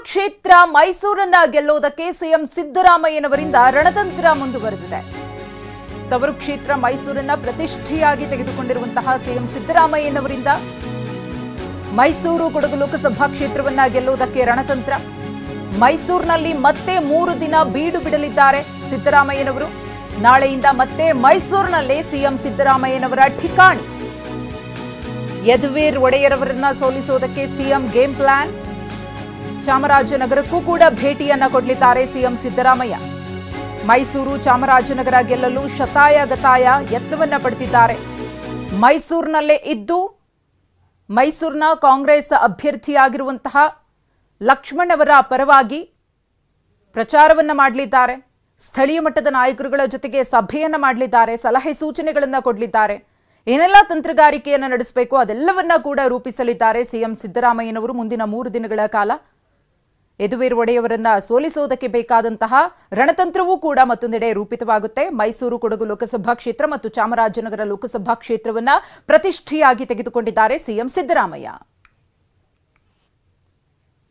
ಕ್ಷೇತ್ರ ಮೈಸೂರನ್ನ ಗೆಲ್ಲೋದಕ್ಕೆ ಸಿಎಂ ಸಿದ್ದರಾಮಯ್ಯನವರಿಂದ ರಣತಂತ್ರ ಮುಂದುವರೆದಿದೆ. ತವರು ಕ್ಷೇತ್ರ ಮೈಸೂರನ್ನ ಪ್ರತಿಷ್ಠೆಯಾಗಿ ತೆಗೆದುಕೊಂಡಿರುವಂತಹ ಸಿಎಂ ಸಿದ್ದರಾಮಯ್ಯನವರಿಂದ ಮೈಸೂರು ಕೊಡಗು ಲೋಕಸಭಾ ಕ್ಷೇತ್ರವನ್ನ ಗೆಲ್ಲೋದಕ್ಕೆ ರಣತಂತ್ರ. ಮೈಸೂರಿನಲ್ಲಿ ಮತ್ತೆ 3 ದಿನ ಬೀಡು ಬಿಡಲಿದ್ದಾರೆ ಸಿದ್ದರಾಮಯ್ಯನವರು. ನಾಳೆಯಿಂದ ಮತ್ತೆ ಮೈಸೂರಿನಲ್ಲೇ ಸಿಎಂ ಸಿದ್ದರಾಮಯ್ಯನವರ ಠಿಕಾಣಿ. ಯದುವೀರ್ ಒಡೆಯರವರನ್ನ ಸೋಲಿಸೋದಕ್ಕೆ ಸಿಎಂ ಗೇಮ್ ಪ್ಲಾನ್. ಚಾಮರಾಜನಗರಕ್ಕೂ ಕೂಡ ಭೇಟಿಯನ್ನ ಕೊಡಲಿದ್ದಾರೆ ಸಿಎಂ ಸಿದ್ದರಾಮಯ್ಯ. ಮೈಸೂರು ಚಾಮರಾಜನಗರ ಗೆಲ್ಲಲು ಶತಾಯ ಗತಾಯ ಯತ್ನವನ್ನ ಪಡೆದಿದ್ದಾರೆ. ಮೈಸೂರಿನಲ್ಲೇ ಇದ್ದು ಮೈಸೂರಿನ ಕಾಂಗ್ರೆಸ್ ಅಭ್ಯರ್ಥಿಯಾಗಿರುವಂತಹ ಲಕ್ಷ್ಮಣ್ ಅವರ ಪರವಾಗಿ ಪ್ರಚಾರವನ್ನ ಮಾಡಲಿದ್ದಾರೆ. ಸ್ಥಳೀಯ ಮಟ್ಟದ ನಾಯಕರುಗಳ ಜೊತೆಗೆ ಸಭೆಯನ್ನ ಮಾಡಲಿದ್ದಾರೆ. ಸಲಹೆ ಸೂಚನೆಗಳನ್ನ ಕೊಡಲಿದ್ದಾರೆ. ಏನೆಲ್ಲ ತಂತ್ರಗಾರಿಕೆಯನ್ನು ನಡೆಸಬೇಕು ಅದೆಲ್ಲವನ್ನ ಕೂಡ ರೂಪಿಸಲಿದ್ದಾರೆ ಸಿಎಂ ಸಿದ್ದರಾಮಯ್ಯನವರು ಮುಂದಿನ 3 ದಿನಗಳ ಕಾಲ. ಯದುವೀರ್ ಒಡೆಯವರನ್ನ ಸೋಲಿಸುವುದಕ್ಕೆ ಬೇಕಾದಂತಹ ರಣತಂತ್ರವೂ ಕೂಡ ಮತ್ತೊಂದೆಡೆ ರೂಪಿತವಾಗುತ್ತೆ. ಮೈಸೂರು ಕೊಡಗು ಲೋಕಸಭಾ ಕ್ಷೇತ್ರ ಮತ್ತು ಚಾಮರಾಜನಗರ ಲೋಕಸಭಾ ಕ್ಷೇತ್ರವನ್ನ ಪ್ರತಿಷ್ಠೆಯಾಗಿ ತೆಗೆದುಕೊಂಡಿದ್ದಾರೆ ಸಿಎಂ ಸಿದ್ದರಾಮಯ್ಯ.